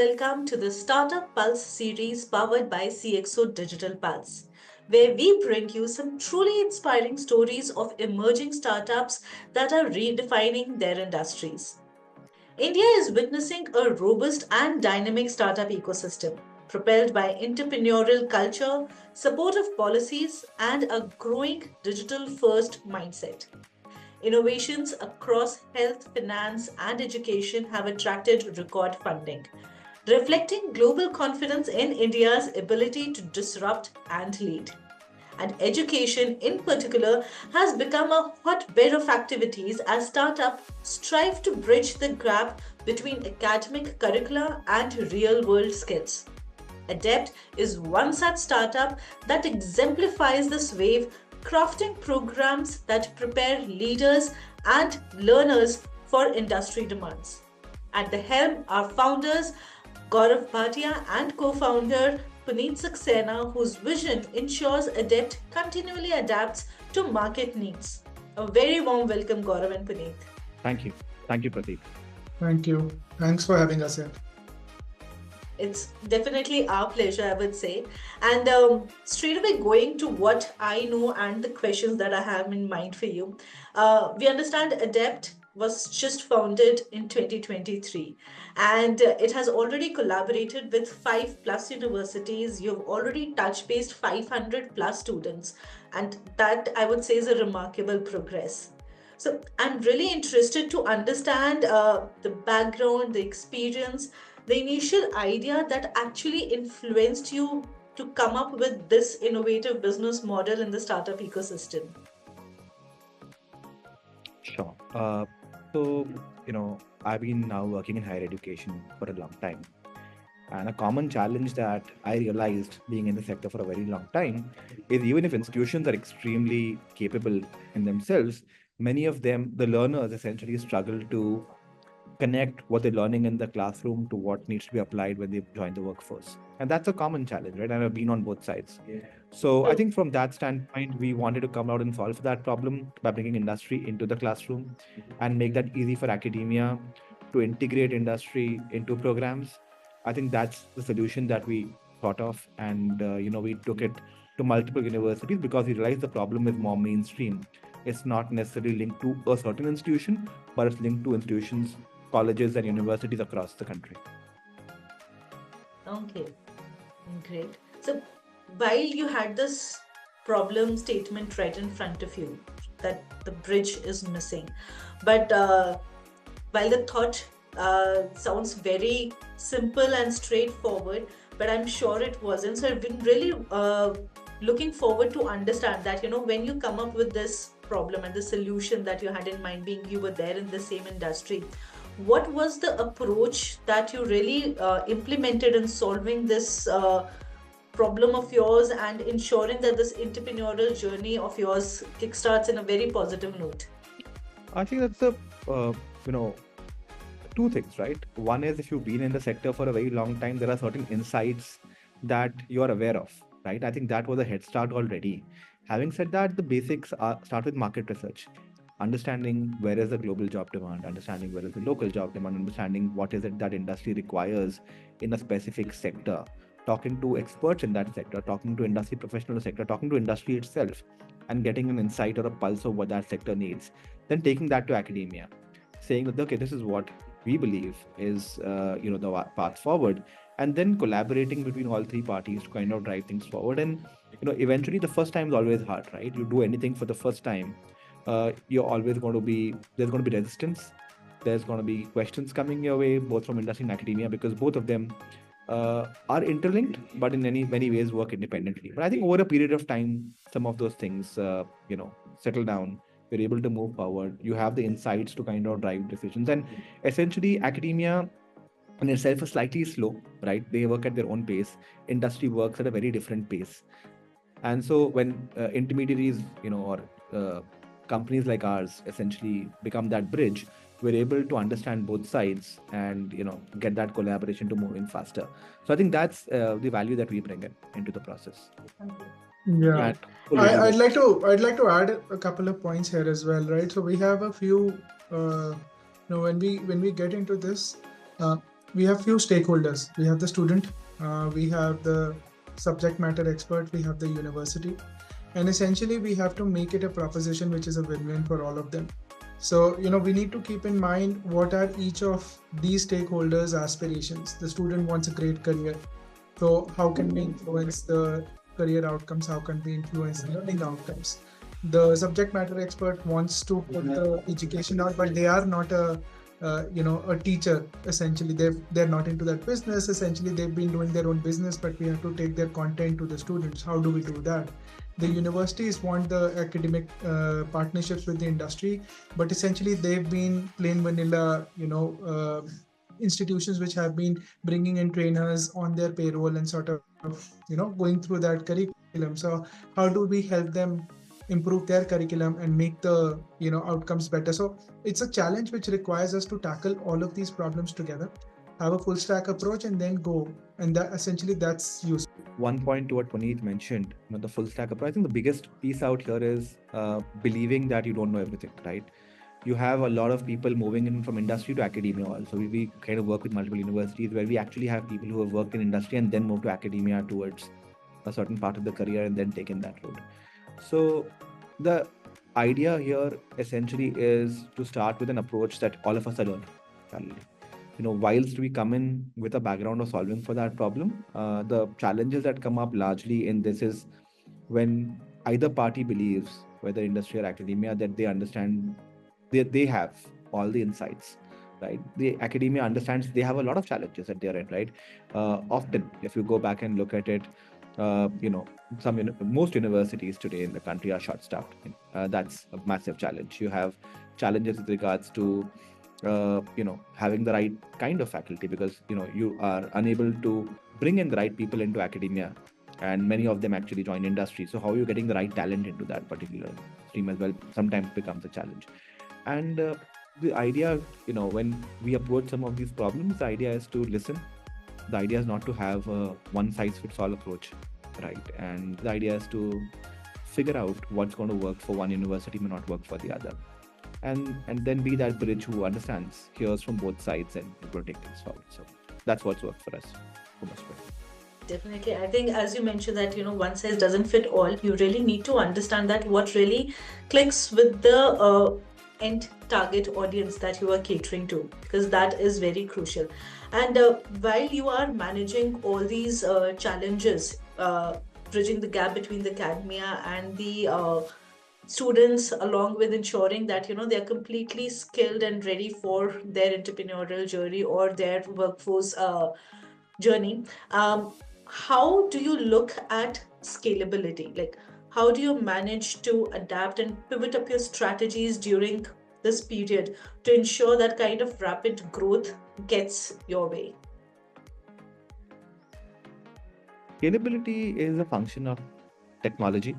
welcome to the Startup Pulse series powered by CXO Digital Pulse, where we bring you some truly inspiring stories of emerging startups that are redefining their industries. India is witnessing a robust and dynamic startup ecosystem, propelled by entrepreneurial culture, supportive policies, and a growing digital first mindset. Innovations across health, finance, and education have attracted record funding, reflecting global confidence in India's ability to disrupt and lead. And education, in particular, has become a hotbed of activities as startups strive to bridge the gap between academic curricula and real world skills. EDEPT is one such startup that exemplifies this wave, crafting programs that prepare leaders and learners for industry demands. At the helm are founders Gaurv Bhatia and co-founder Puneet Saxena, whose vision ensures EDEPT continually adapts to market needs. A very warm welcome, Gaurav and Puneet. Thank you. Thank you, Prateek. Thank you. Thanks for having us here. It's definitely our pleasure, I would say. And straight away going to what I know and the questions that I have in mind for you. We understand ADEPT was just founded in 2023 and it has already collaborated with 5 plus universities. You've already touch based 500 plus students, and that I would say is a remarkable progress. So I'm really interested to understand the background, the experience, the initial idea that actually influenced you to come up with this innovative business model in the startup ecosystem. Sure. So, I've been now working in higher education for a long time. And a common challenge that I realized being in the sector for a very long time is even if institutions are extremely capable in themselves, many of them, the learners essentially struggle to connect what they're learning in the classroom to what needs to be applied when they join the workforce. And that's a common challenge, right? And I've been on both sides. So I think from that standpoint, we wanted to come out and solve that problem by bringing industry into the classroom and make that easy for academia to integrate industry into programs. I think that's the solution that we thought of. And, we took it to multiple universities because we realized the problem is more mainstream. It's not necessarily linked to a certain institution, but it's linked to institutions, colleges, and universities across the country. Okay, great. So while you had this problem statement right in front of you, that the bridge is missing, but while the thought sounds very simple and straightforward, but I'm sure it wasn't. So I've been really looking forward to understand that, when you come up with this problem and the solution that you had in mind, being you were there in the same industry, what was the approach that you really implemented in solving this problem of yours and ensuring that this entrepreneurial journey of yours kickstarts in a very positive note? I think that's two things, right? One is if you've been in the sector for a very long time, there are certain insights that you're aware of, right? I think that was a head start already. Having said that, the basics start with market research, understanding where is the global job demand, understanding where is the local job demand, understanding what is it that industry requires in a specific sector, talking to experts in that sector, talking to industry professionals in the sector, talking to industry itself, and getting an insight or a pulse of what that sector needs. Then taking that to academia, saying that, okay, this is what we believe is the path forward, and then collaborating between all three parties to kind of drive things forward. And eventually the first time is always hard, right? You do anything for the first time, there's going to be resistance, there's going to be questions coming your way, both from industry and academia, because both of them are interlinked, but in many ways work independently. But I think over a period of time, some of those things settle down. You're able to move forward. You have the insights to kind of drive decisions. And essentially, academia in itself is slightly slow, right? They work at their own pace. Industry works at a very different pace. And so when intermediaries, or companies like ours essentially become that bridge, we're able to understand both sides and get that collaboration to move in faster. So I think that's the value that we bring into the process. Yeah, I'd like to add a couple of points here as well, right? So we have a few, when we get into this, we have few stakeholders. We have the student, we have the subject matter expert, we have the university, and essentially we have to make it a proposition which is a win-win for all of them. So we need to keep in mind what are each of these stakeholders' aspirations. The student wants a great career, so how can we influence the career outcomes? How can we influence the learning outcomes? The subject matter expert wants to put the education out, but they are not a teacher. Essentially, they're not into that business. Essentially, they've been doing their own business, but we have to take their content to the students. How do we do that? The universities want the academic partnerships with the industry, but essentially they've been plain vanilla, institutions which have been bringing in trainers on their payroll and sort of, going through that curriculum. So how do we help them improve their curriculum and make the outcomes better? So it's a challenge which requires us to tackle all of these problems together, have a full stack approach, and then go. And that essentially that's useful. One point to what Puneet mentioned, the full stack approach. I think the biggest piece out here is believing that you don't know everything, right? You have a lot of people moving in from industry to academia also. We kind of work with multiple universities where we actually have people who have worked in industry and then moved to academia towards a certain part of the career and then taken that road. So the idea here essentially is to start with an approach that all of us are learning. Whilst we come in with a background of solving for that problem, the challenges that come up largely in this is when either party believes, whether industry or academia, that they understand, they have all the insights, right? The academia understands they have a lot of challenges at their end, right? Often, if you go back and look at it, most universities today in the country are short-staffed. That's a massive challenge. You have challenges with regards to having the right kind of faculty, because you are unable to bring in the right people into academia, and many of them actually join industry. So how are you getting the right talent into that particular stream as well sometimes becomes a challenge. And the idea, when we approach some of these problems, the idea is to listen. The idea is not to have a one size fits all approach, right? And the idea is to figure out what's going to work for one university may not work for the other. And then be that bridge who understands, hears from both sides, and will take things forward. So that's what's worked for us for most part. Definitely. I think, as you mentioned, that one size doesn't fit all. You really need to understand that what really clicks with the end target audience that you are catering to, because that is very crucial. And while you are managing all these challenges, bridging the gap between the academia and the students, along with ensuring that they are completely skilled and ready for their entrepreneurial journey or their workforce journey, how do you look at scalability? Like, how do you manage to adapt and pivot up your strategies during this period to ensure that kind of rapid growth gets your way? Scalability is a function of technology.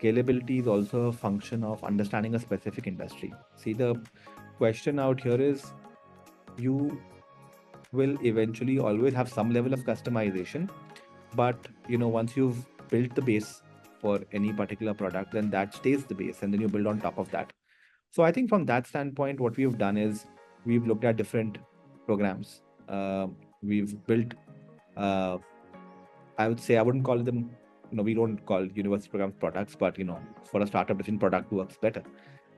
Scalability is also a function of understanding a specific industry. See, the question out here is, you will eventually always have some level of customization, but once you've built the base for any particular product, then that stays the base, and then you build on top of that. So I think from that standpoint, what we've done is we've looked at different programs. We've built, I would say, I wouldn't call them, we don't call university programs products, but for a startup, different product works better,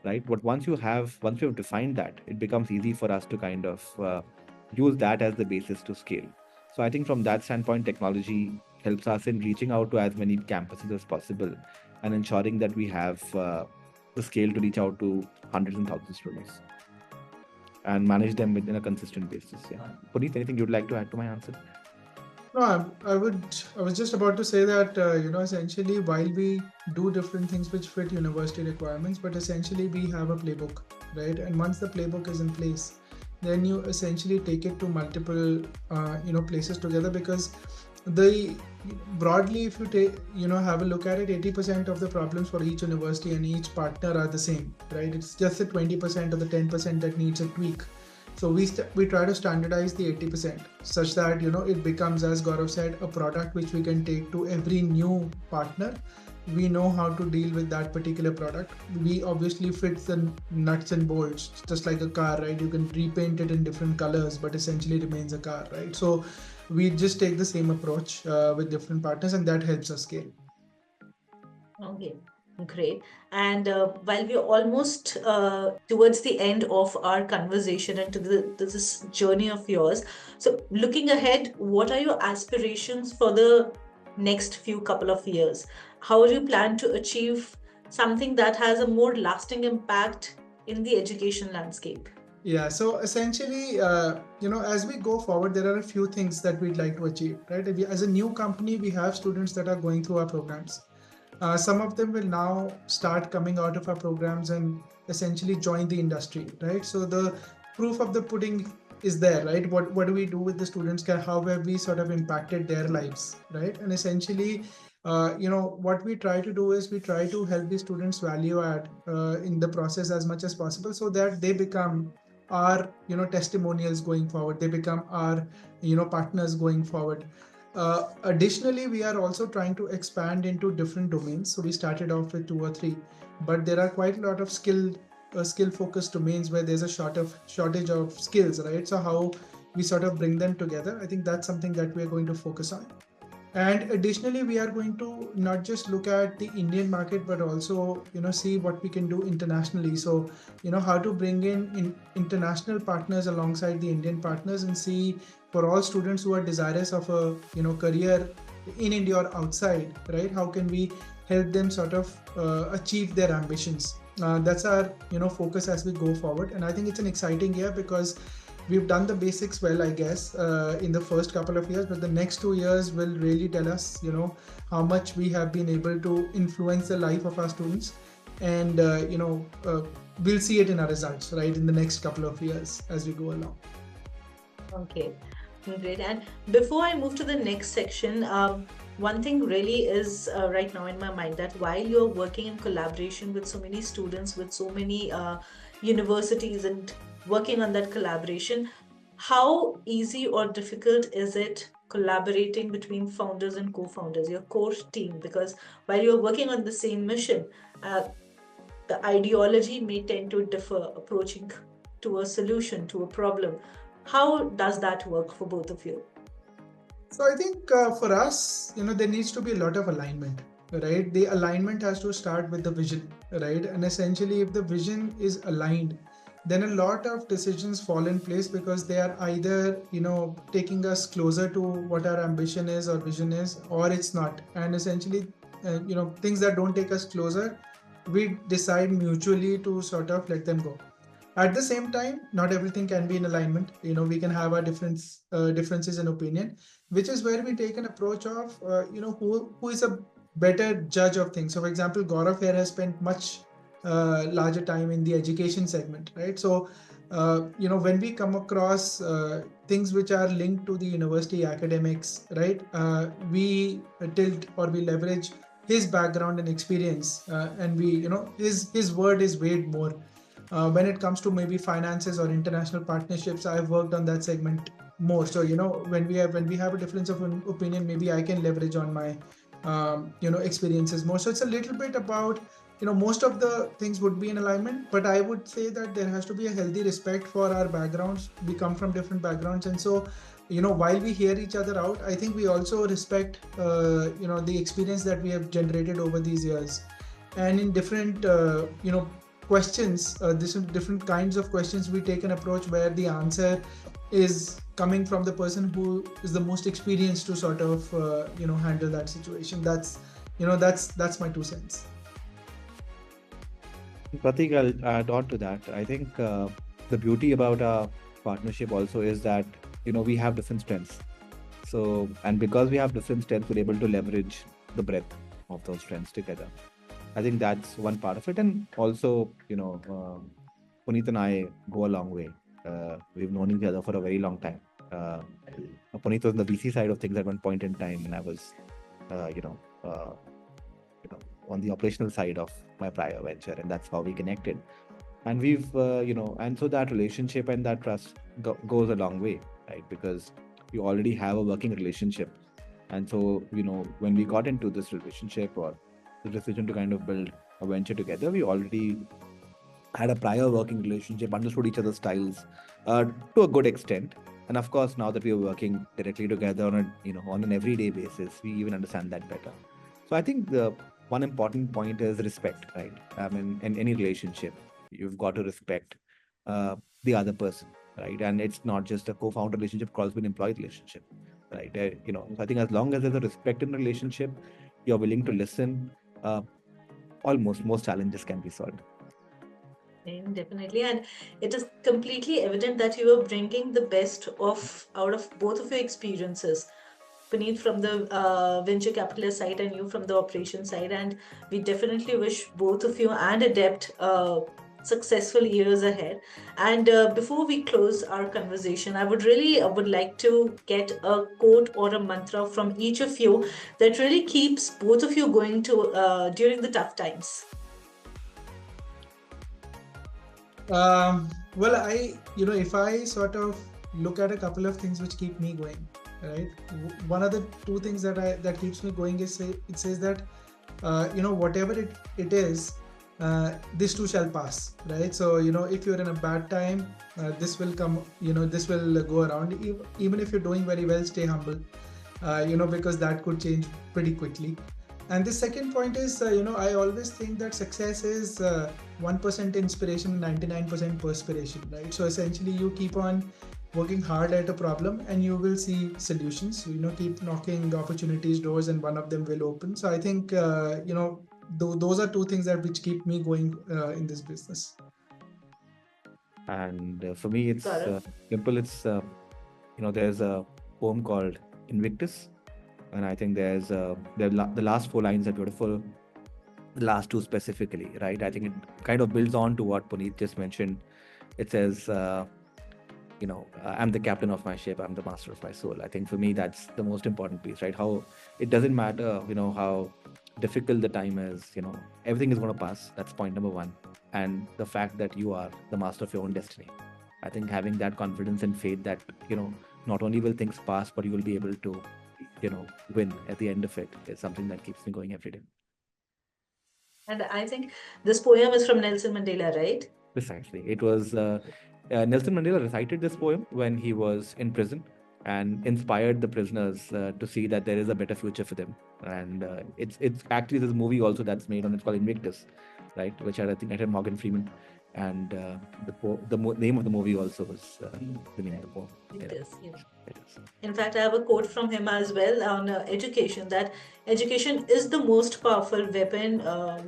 right? But once we have defined that, it becomes easy for us to kind of use that as the basis to scale. So I think from that standpoint, technology helps us in reaching out to as many campuses as possible and ensuring that we have the scale to reach out to hundreds and thousands of students and manage them within a consistent basis. Yeah. Puneet, anything you'd like to add to my answer? No, I was just about to say that, essentially, while we do different things which fit university requirements, but essentially we have a playbook, right? And once the playbook is in place, then you essentially take it to multiple, places together, because broadly, if you take, have a look at it, 80% of the problems for each university and each partner are the same, right? It's just the 20% or the 10% that needs a tweak. So we try to standardize the 80% such that it becomes, as Gaurav said, a product which we can take to every new partner. We know how to deal with that particular product. We obviously fit the nuts and bolts, just like a car, right? You can repaint it in different colors, but essentially remains a car, right? So we just take the same approach with different partners, and that helps us scale. Okay, great. And while we're almost towards the end of our conversation and to this journey of yours, so looking ahead, what are your aspirations for the next few couple of years? How do you plan to achieve something that has a more lasting impact in the education landscape? Yeah, so essentially, as we go forward, there are a few things that we'd like to achieve, right? As a new company, we have students that are going through our programs. Some of them will now start coming out of our programs and essentially join the industry, right? So the proof of the pudding is there, right? What do we do with the students? How have we sort of impacted their lives, right? And essentially, what we try to do is we try to help the students value add in the process as much as possible, so that they become our testimonials going forward. They become our partners going forward. Additionally, we are also trying to expand into different domains. So we started off with 2 or 3, but there are quite a lot of skill focused domains where there's a shortage of skills, right? So how we sort of bring them together, I think that's something that we are going to focus on. And additionally, we are going to not just look at the Indian market, but also see what we can do internationally. So how to bring in international partners alongside the Indian partners, and see, for all students who are desirous of a career in India or outside, right? How can we help them sort of achieve their ambitions? That's our focus as we go forward, and I think it's an exciting year because we've done the basics well, I guess, in the first couple of years, but the next 2 years will really tell us, how much we have been able to influence the life of our students. And, we'll see it in our results, right, in the next couple of years as we go along. Okay, great. And before I move to the next section, one thing really is right now in my mind, that while you're working in collaboration with so many students, with so many universities, and working on that collaboration, how easy or difficult is it collaborating between founders and co-founders, your core team? Because while you're working on the same mission, uh, the ideology may tend to differ approaching to a solution to a problem. How does that work for both of you? So I think for us, there needs to be a lot of alignment, right? The alignment has to start with the vision, right? And essentially, if the vision is aligned, then a lot of decisions fall in place, because they are either, taking us closer to what our ambition is or vision is, or it's not. And essentially, things that don't take us closer, we decide mutually to sort of let them go. At the same time, not everything can be in alignment. We can have our differences in opinion, which is where we take an approach of who is a better judge of things. So for example, Gaurav here has spent much larger time in the education segment, right? So when we come across things which are linked to the university academics, right, we tilt or we leverage his background and experience, and we his word is weighed more. When it comes to maybe finances or international partnerships, I've worked on that segment more. So when we have a difference of an opinion, maybe I can leverage on my experiences more. So it's a little bit about, most of the things would be in alignment, but I would say that there has to be a healthy respect for our backgrounds. We come from different backgrounds, and so while we hear each other out, I think we also respect the experience that we have generated over these years. And in different questions, different kinds of questions, we take an approach where the answer is coming from the person who is the most experienced to sort of handle that situation. That's my 2 cents. Pratik, I'll add on to that. I think the beauty about our partnership also is that we have different strengths. So, and because we have different strengths, we're able to leverage the breadth of those strengths together. I think that's one part of it, and also Puneet and I go a long way. We've known each other for a very long time. Puneet was on the VC side of things at one point in time, and I was, on the operational side of my prior venture, and that's how we connected. And we've and so that relationship and that trust goes a long way, right? Because you already have a working relationship. And so when we got into this relationship or the decision to kind of build a venture together, we already had a prior working relationship, understood each other's styles to a good extent. And of course, now that we are working directly together on a on an everyday basis, we even understand that better. So I think the one important point is respect, right? I mean, in any relationship, you've got to respect the other person, right? And it's not just a co-founder relationship, it also an employee relationship, right? So I think as long as there's a respect in the relationship, you're willing to listen. Almost most challenges can be solved. Definitely, and it is completely evident that you are bringing the best of out of both of your experiences. Puneet from the venture capitalist side and you from the operation side, and we definitely wish both of you and Adept successful years ahead. And before we close our conversation, I would like to get a quote or a mantra from each of you that really keeps both of you going to during the tough times. Well, if I sort of look at a couple of things which keep me going, right? One of the two things that keeps me going is it says that whatever it is, this too shall pass, right? So if you're in a bad time, this will come. This will go around. Even if you're doing very well, stay humble. Because that could change pretty quickly. And the second point is, I always think that success is 1% inspiration, 99% perspiration, right? So essentially, you keep on working hard at a problem and you will see solutions. Keep knocking opportunities doors and one of them will open. So I think, those are two things that which keep me going in this business. And for me, it's Gaurav? simple. It's there's a poem called Invictus, and I think the last four lines are beautiful. The last two specifically, right? I think it kind of builds on to what Puneet just mentioned. It says, I'm the captain of my ship, I'm the master of my soul. I think for me, that's the most important piece, right? How it doesn't matter, how difficult the time is, everything is going to pass. That's point number one. And the fact that you are the master of your own destiny. I think having that confidence and faith that, not only will things pass, but you will be able to, win at the end of it is something that keeps me going every day. And I think this poem is from Nelson Mandela, right? Precisely. It was Nelson Mandela recited this poem when he was in prison and inspired the prisoners to see that there is a better future for them. And it's actually this movie also that's made on it's called Invictus, right? Which had, I think, had Morgan Freeman, and name of the movie also was the name of the poem. It Yeah, is, yes. it is. In fact, I have a quote from him as well on education, that education is the most powerful weapon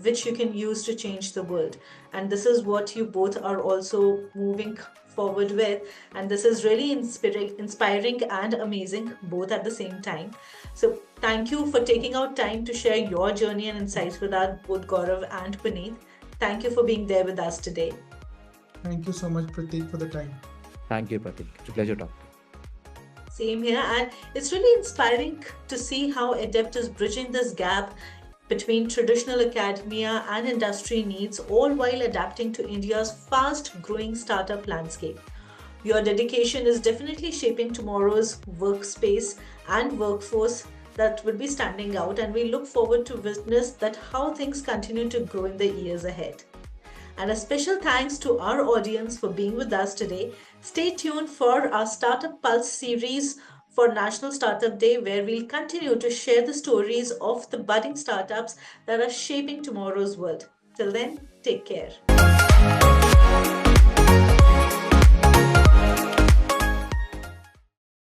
which you can use to change the world. And this is what you both are also moving forward with. And this is really inspiring and amazing, both at the same time. So, thank you for taking out time to share your journey and insights with us, both Gaurav and Puneet. Thank you for being there with us today. Thank you so much, Pratik, for the time. Thank you, Pratik. It's a pleasure talking. Same here, and it's really inspiring to see how Adept is bridging this gap between traditional academia and industry needs, all while adapting to India's fast growing startup landscape. Your dedication is definitely shaping tomorrow's workspace and workforce that will be standing out, and we look forward to witness that how things continue to grow in the years ahead. And a special thanks to our audience for being with us today. Stay tuned for our Startup Pulse series for National Startup Day, where we'll continue to share the stories of the budding startups that are shaping tomorrow's world. Till then, take care.